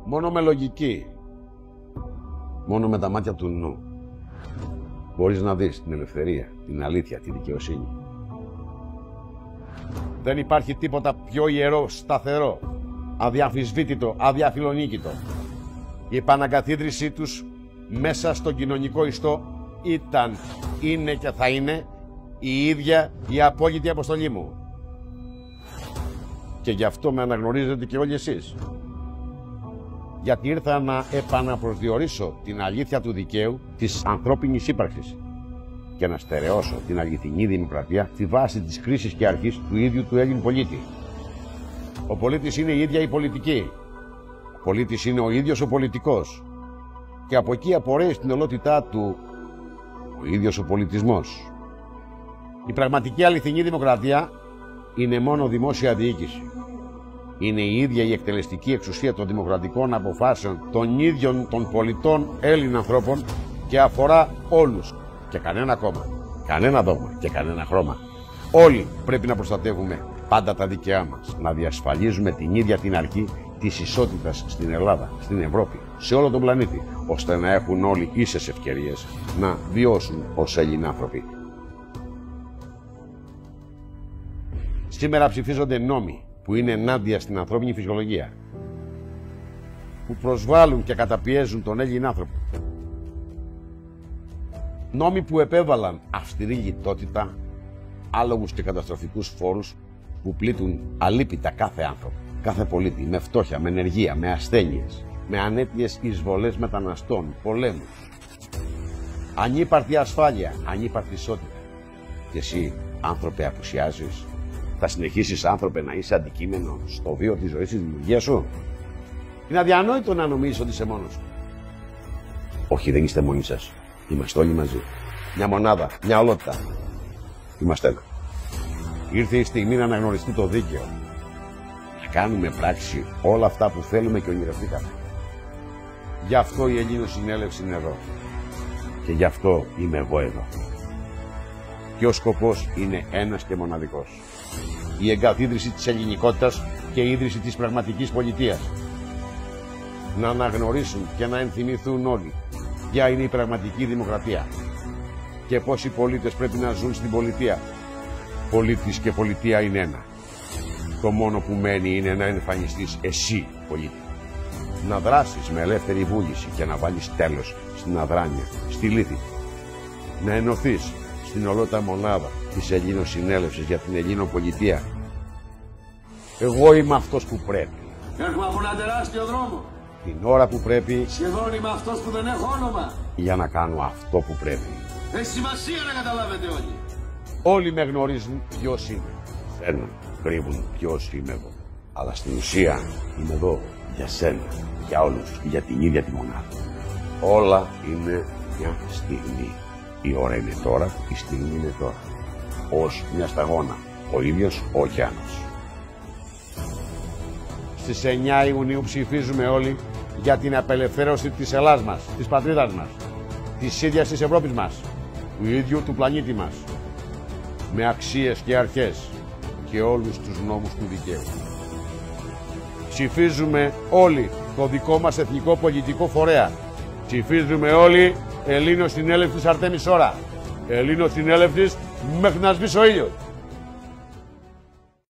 Μόνο με λογική, μόνο με τα μάτια του νου, μπορείς να δεις την ελευθερία, την αλήθεια, τη δικαιοσύνη. Δεν υπάρχει τίποτα πιο ιερό, σταθερό, αδιαμφισβήτητο, αδιαφιλονίκητο. Η επαναγκαθίδρυσή τους μέσα στον κοινωνικό ιστό ήταν, είναι και θα είναι η ίδια η απόλυτη αποστολή μου. Και γι' αυτό με αναγνωρίζετε και όλοι εσείς. Γιατί ήρθα να επαναπροσδιορίσω την αλήθεια του δικαίου της ανθρώπινης ύπαρξης και να στερεώσω την αληθινή δημοκρατία στη βάση της κρίσης και αρχής του ίδιου του Έλλην πολίτη. Ο πολίτης είναι η ίδια η πολιτική. Ο πολίτης είναι ο ίδιος ο πολιτικός. Και από εκεί απορρέει στην ολότητά του ο ίδιος ο πολιτισμός. Η πραγματική αληθινή δημοκρατία είναι μόνο δημόσια διοίκηση. Είναι η ίδια η εκτελεστική εξουσία των δημοκρατικών αποφάσεων των ίδιων των πολιτών Έλλην ανθρώπων και αφορά όλους και κανένα κόμμα, κανένα δόγμα και κανένα χρώμα. Όλοι πρέπει να προστατεύουμε πάντα τα δικαιά μας, να διασφαλίζουμε την ίδια την αρχή της ισότητας στην Ελλάδα, στην Ευρώπη, σε όλο τον πλανήτη, ώστε να έχουν όλοι ίσες ευκαιρίες να βιώσουν ως Έλληνοι άνθρωποι. Σήμερα ψηφίζονται νόμοι που είναι ενάντια στην ανθρώπινη φυσιολογία, που προσβάλλουν και καταπιέζουν τον Έλληνα άνθρωπο. Νόμοι που επέβαλαν αυστηρή λιτότητα, άλογους και καταστροφικούς φόρους που πλήττουν αλίπητα κάθε άνθρωπο, κάθε πολίτη, με φτώχεια, με ενεργεία, με ασθένειες, με ανέτειες εισβολές μεταναστών, πολέμους. Ανύπαρτη ασφάλεια, ανύπαρτη ισότητα. Και εσύ, άνθρωπε, απουσιάζεις. Θα συνεχίσεις, άνθρωπε, να είσαι αντικείμενο στο βίο της ζωής της δημιουργίας σου. Είναι αδιανόητο να νομίζεις ότι είσαι μόνος σου. Όχι, δεν είστε μόνοι σας. Είμαστε όλοι μαζί. Μια μονάδα, μια ολότητα. Είμαστε ένα. Ήρθε η στιγμή να αναγνωριστεί το δίκαιο. Να κάνουμε πράξη όλα αυτά που θέλουμε και ονειρευτήκαμε. Γι' αυτό η Ελληνοσυνέλευση είναι εδώ. Και γι' αυτό είμαι εγώ εδώ. Και ο σκοπός είναι ένας και μοναδικός. Η εγκαθίδρυση της ελληνικότητας και η ίδρυση της πραγματικής πολιτείας. Να αναγνωρίσουν και να ενθυμηθούν όλοι ποια είναι η πραγματική δημοκρατία και πώς οι πολίτες πρέπει να ζουν στην πολιτεία. Πολίτης και πολιτεία είναι ένα. Το μόνο που μένει είναι να εμφανιστείς εσύ, πολίτη. Να δράσεις με ελεύθερη βούληση και να βάλεις τέλος στην αδράνεια, στη λύθη. Να ενωθείς στην ολότητα μονάδα της Ελληνοσυνέλευσης για την Ελληνοπολιτεία. Εγώ είμαι αυτός που πρέπει. Έρχομαι από ένα τεράστιο δρόμο. Την ώρα που πρέπει. Σχεδόν είμαι αυτός που δεν έχω όνομα. Για να κάνω αυτό που πρέπει. Έχει σημασία να καταλάβετε όλοι. Όλοι με γνωρίζουν ποιος είμαι. Θέλουν, κρύβουν ποιος είμαι εγώ. Αλλά στην ουσία είμαι εδώ για σένα, για όλους και για την ίδια τη μονάδα. Όλα είναι μια στιγμή. Η ώρα είναι τώρα, η στιγμή είναι τώρα. Ως μια σταγόνα, ο ίδιος ο ωκεάνος. Στις 9 Ιουνίου ψηφίζουμε όλοι για την απελευθέρωση της Ελλάδας μας, της πατρίδας μας, της ίδιας της Ευρώπης μας, του ίδιου του πλανήτη μας, με αξίες και αρχές και όλους τους νόμους του δικαίου. Ψηφίζουμε όλοι το δικό μας εθνικό πολιτικό φορέα. Ψηφίζουμε όλοι Ελληνοσυνέλευσης Αρτέμις Ώρα. Ελληνοσυνέλευσης μέχρι να σβήσει ο ήλιος.